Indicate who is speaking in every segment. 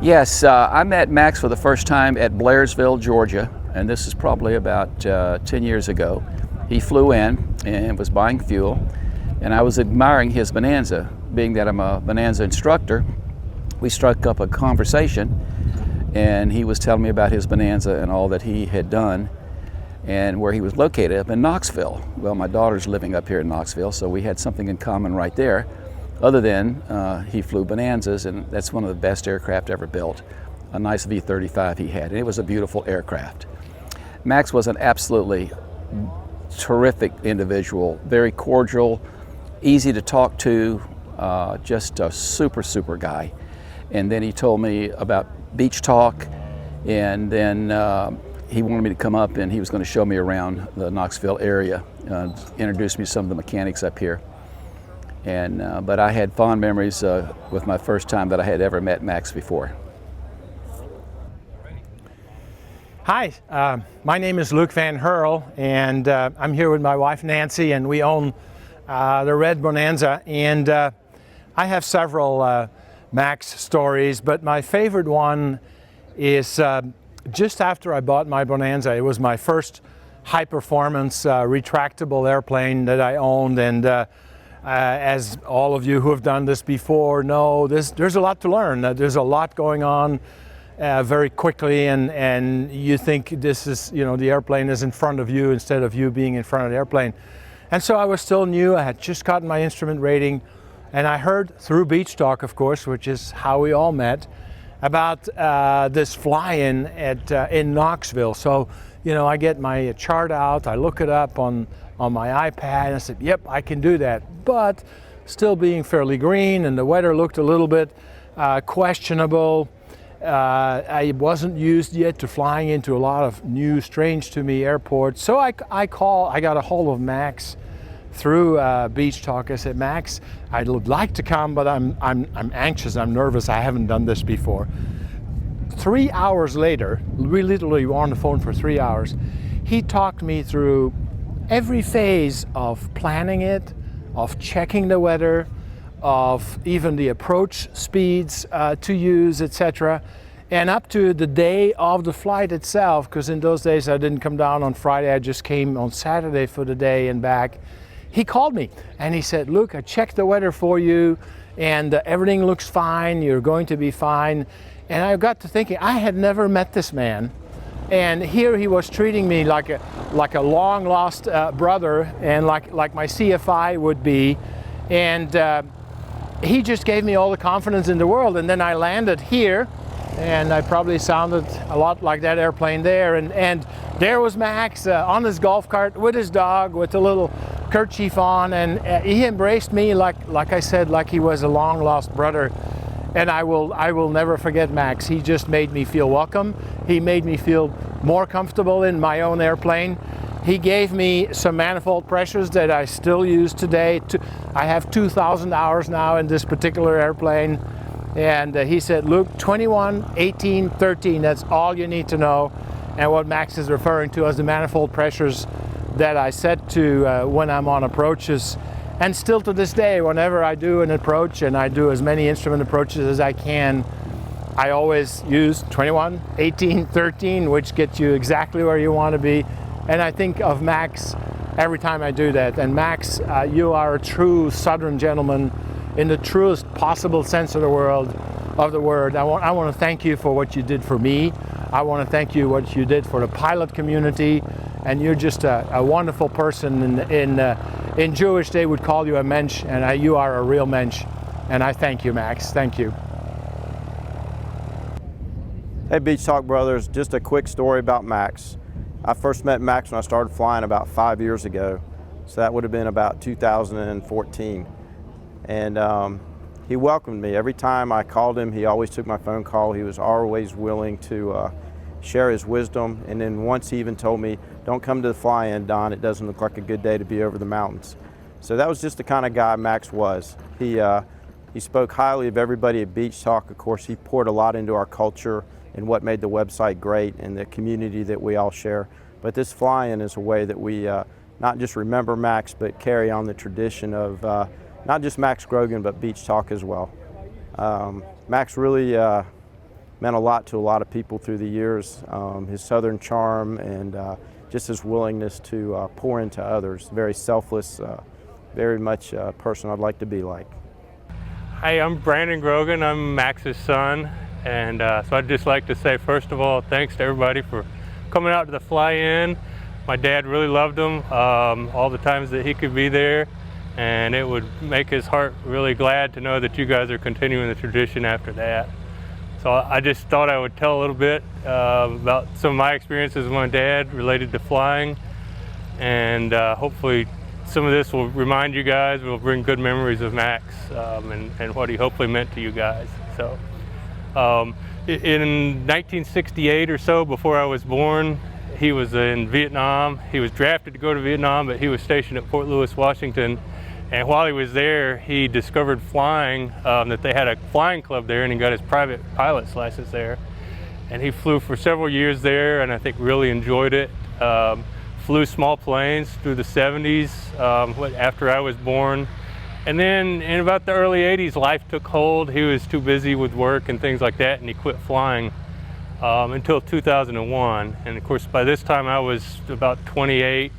Speaker 1: Yes, I met Max for the first time at Blairsville, Georgia, and this is probably about 10 years ago. He flew in and was buying fuel, and I was admiring his Bonanza. Being that I'm a Bonanza instructor, we struck up a conversation, and he was telling me about his Bonanza and all that he had done and where he was located up in Knoxville. Well, my daughter's living up here in Knoxville, so we had something in common right there. Other than he flew Bonanzas, and that's one of the best aircraft ever built. A nice V-35 he had, and it was a beautiful aircraft. Max was an absolutely terrific individual, very cordial, easy to talk to, just a super guy. And then he told me about Beach Talk, and then he wanted me to come up and he was going to show me around the Knoxville area, introduce me to some of the mechanics up here. And but I had fond memories with my first time that I had ever met Max before.
Speaker 2: Hi, my name is Luke Van Hurl, and I'm here with my wife Nancy, and we own the Red Bonanza. And I have several Max stories, but my favorite one is just after I bought my Bonanza. It was my first high-performance retractable airplane that I owned, and as all of you who have done this before know, there's a lot to learn. There's a lot going on very quickly, and you think this is, the airplane is in front of you instead of you being in front of the airplane. And so I was still new. I had just gotten my instrument rating, and I heard through Beach Talk, of course, which is how we all met, about this fly-in in Knoxville. So, I get my chart out, I look it up on my iPad, and I said, yep, I can do that. But still being fairly green, and the weather looked a little bit questionable. I wasn't used yet to flying into a lot of new, strange to me airports. So I got a hold of Max through Beach Talk. I said, Max, I'd like to come, but I'm anxious, I'm nervous, I haven't done this before. 3 hours later, we literally were on the phone for 3 hours, he talked me through every phase of planning it, of checking the weather, of even the approach speeds to use, etc. And up to the day of the flight itself, because in those days I didn't come down on Friday, I just came on Saturday for the day and back. He called me and he said, look, I checked the weather for you, and everything looks fine, you're going to be fine. And I got to thinking, I had never met this man. And here he was treating me like a long lost brother, and like my CFI would be. And he just gave me all the confidence in the world. And then I landed here, and I probably sounded a lot like that airplane there. And there was Max on his golf cart with his dog with a little kerchief on, and he embraced me like I said, like he was a long lost brother. And I will never forget Max. He just made me feel welcome. He made me feel more comfortable in my own airplane. He gave me some manifold pressures that I still use today. I have 2,000 hours now in this particular airplane. And he said, Luke, 21, 18, 13, that's all you need to know. And what Max is referring to as the manifold pressures that I set to when I'm on approaches. And still to this day, whenever I do an approach, and I do as many instrument approaches as I can, I always use 21, 18, 13, which gets you exactly where you want to be. And I think of Max every time I do that. And Max, you are a true Southern gentleman in the truest possible sense of the word. I want to thank you for what you did for me. I want to thank you what you did for the pilot community. And you're just a wonderful person. In Jewish, they would call you a mensch, and you are a real mensch. And I thank you, Max. Thank you.
Speaker 3: Hey, Beach Talk brothers, just a quick story about Max. I first met Max when I started flying about 5 years ago. So that would have been about 2014. And he welcomed me. Every time I called him, he always took my phone call. He was always willing to share his wisdom. And then once he even told me, don't come to the fly-in, Don, it doesn't look like a good day to be over the mountains. So that was just the kind of guy Max was. He spoke highly of everybody at Beach Talk. Of course, he poured a lot into our culture and what made the website great and the community that we all share. But this fly-in is a way that we not just remember Max, but carry on the tradition of not just Max Grogan, but Beach Talk as well. Max really meant a lot to a lot of people through the years. His Southern charm and just his willingness to pour into others. Very selfless, very much a person I'd like to be like.
Speaker 4: Hi, I'm Brandon Grogan. I'm Max's son. And so I'd just like to say, first of all, thanks to everybody for coming out to the fly-in. My dad really loved him, all the times that he could be there. And it would make his heart really glad to know that you guys are continuing the tradition after that. So I just thought I would tell a little bit about some of my experiences with my dad related to flying. And hopefully some of this will remind you guys, will bring good memories of Max and what he hopefully meant to you guys. So in 1968 or so, before I was born, he was in Vietnam. He was drafted to go to Vietnam, but he was stationed at Fort Lewis, Washington. And while he was there, he discovered flying, that they had a flying club there, and he got his private pilot's license there. And he flew for several years there, and I think really enjoyed it. Flew small planes through the 70s after I was born. And then in about the early 80s, life took hold. He was too busy with work and things like that, and he quit flying until 2001. And of course, by this time I was about 28.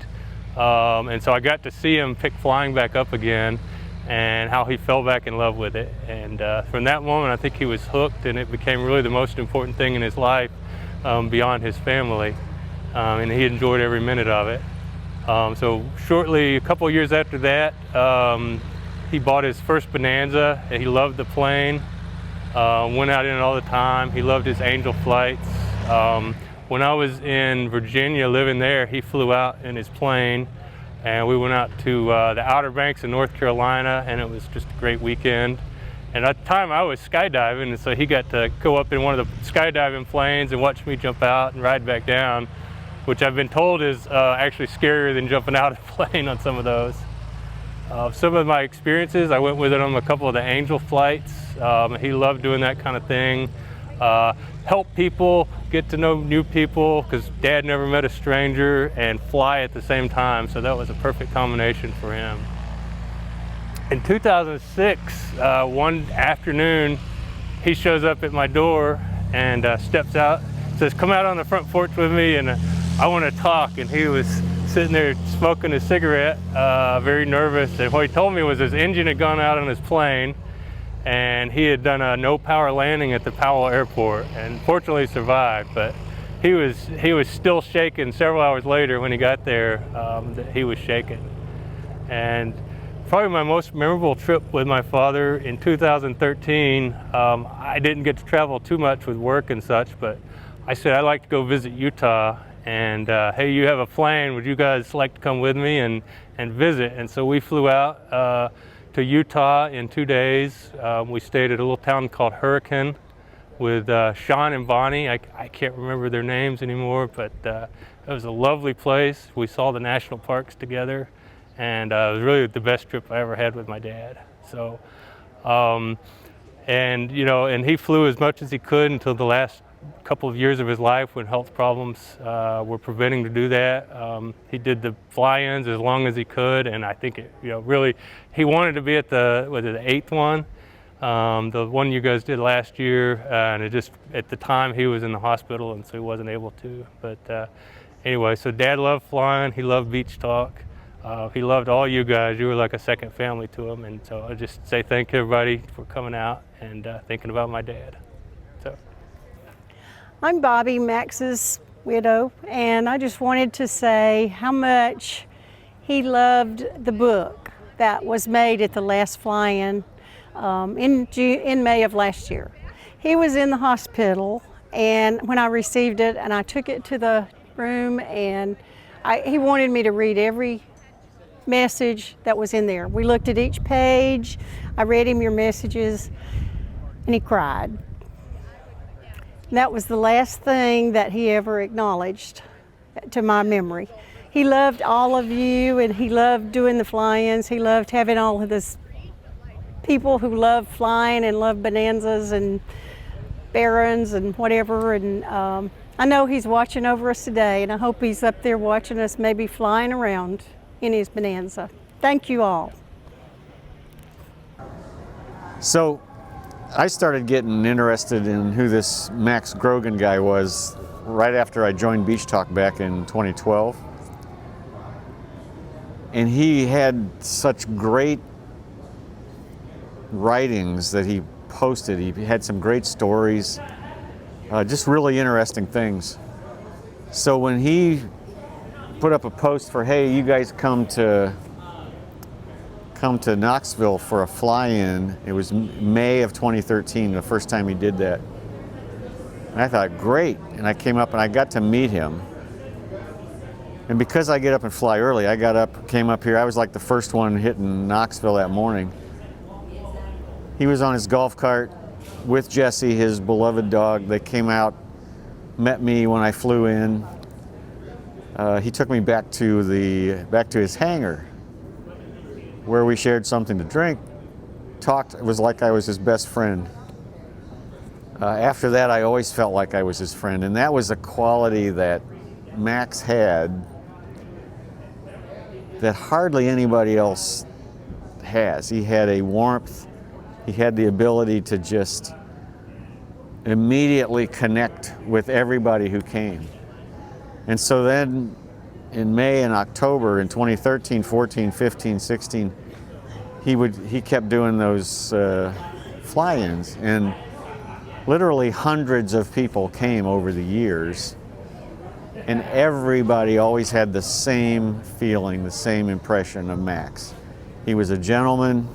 Speaker 4: And so I got to see him pick flying back up again and how he fell back in love with it. And from that moment, I think he was hooked, and it became really the most important thing in his life beyond his family. And he enjoyed every minute of it. So shortly, a couple years after that, he bought his first Bonanza, and he loved the plane, went out in it all the time. He loved his angel flights. When I was in Virginia living there, he flew out in his plane, and we went out to the Outer Banks in North Carolina, and it was just a great weekend. And at the time I was skydiving, and so he got to go up in one of the skydiving planes and watch me jump out and ride back down, which I've been told is actually scarier than jumping out of the plane on some of those. Some of my experiences, I went with him on a couple of the angel flights. He loved doing that kind of thing. Help people, get to know new people, because Dad never met a stranger, and fly at the same time, so that was a perfect combination for him. In 2006, one afternoon, he shows up at my door and steps out, says, "Come out on the front porch with me, and I want to talk." And he was sitting there smoking a cigarette, very nervous, and what he told me was his engine had gone out on his plane, and he had done a no-power landing at the Powell Airport, and fortunately survived. But he was still shaking several hours later when he got there. He was shaking. And probably my most memorable trip with my father in 2013, I didn't get to travel too much with work and such, but I said I'd like to go visit Utah, and hey, you have a plane, would you guys like to come with me and visit? And so we flew out to Utah in 2 days. We stayed at a little town called Hurricane with Sean and Bonnie. I can't remember their names anymore, but it was a lovely place. We saw the national parks together, and it was really the best trip I ever had with my dad. So, and you know, and he flew as much as he could until the last couple of years of his life when health problems were preventing to do that. He did the fly-ins as long as he could, and I think it, you know, really, he wanted to be at the 8th one, the one you guys did last year, and it just, at the time he was in the hospital, and so he wasn't able to. But anyway, so Dad loved flying, he loved beach talk, he loved all you guys. You were like a second family to him, and so I just say thank you everybody for coming out and thinking about my dad. So.
Speaker 5: I'm Bobby, Max's widow, and I just wanted to say how much he loved the book that was made at the last fly-in in May of last year. He was in the hospital, and when I received it, and I took it to the room, and he wanted me to read every message that was in there. We looked at each page, I read him your messages, and he cried. That was the last thing that he ever acknowledged to my memory. He loved all of you, and he loved doing the fly-ins. He loved having all of this people who love flying and love Bonanzas and Barons and whatever. And I know he's watching over us today, and I hope he's up there watching us, maybe flying around in his Bonanza. Thank you all.
Speaker 6: So I started getting interested in who this Max Grogan guy was right after I joined Beach Talk back in 2012. And he had such great writings that he posted. He had some great stories, just really interesting things. So when he put up a post for, hey, you guys come to Knoxville for a fly-in, it was May of 2013, the first time he did that. And I thought, great. And I came up and I got to meet him. And because I get up and fly early, came up here. I was like the first one hitting Knoxville that morning. He was on his golf cart with Jesse, his beloved dog. They came out, met me when I flew in. He took me back to his hangar, where we shared something to drink, talked. It was like I was his best friend. After that, I always felt like I was his friend, and that was a quality that Max had that hardly anybody else has. He had a warmth. He had the ability to just immediately connect with everybody who came. And so then in May and October in 2013, 14, 15, 16, he kept doing those fly-ins, and literally hundreds of people came over the years, and everybody always had the same feeling, the same impression of Max. He was a gentleman.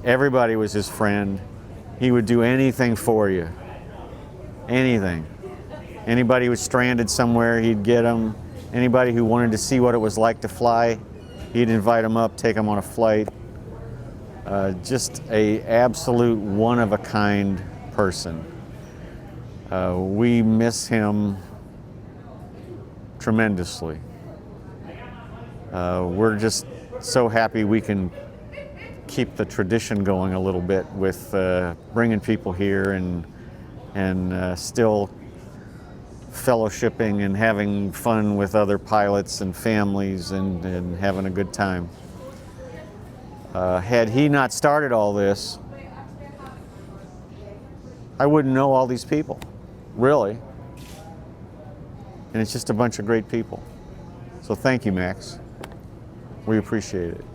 Speaker 6: Everybody was his friend. He would do anything for you, anything. Anybody who was stranded somewhere, he'd get them. Anybody who wanted to see what it was like to fly, he'd invite them up, take them on a flight. Just a absolute one-of-a-kind person. We miss him tremendously. We're just so happy we can keep the tradition going a little bit with bringing people here and still fellowshipping and having fun with other pilots and families and having a good time. Had he not started all this, I wouldn't know all these people, really. And it's just a bunch of great people. So thank you, Max. We appreciate it.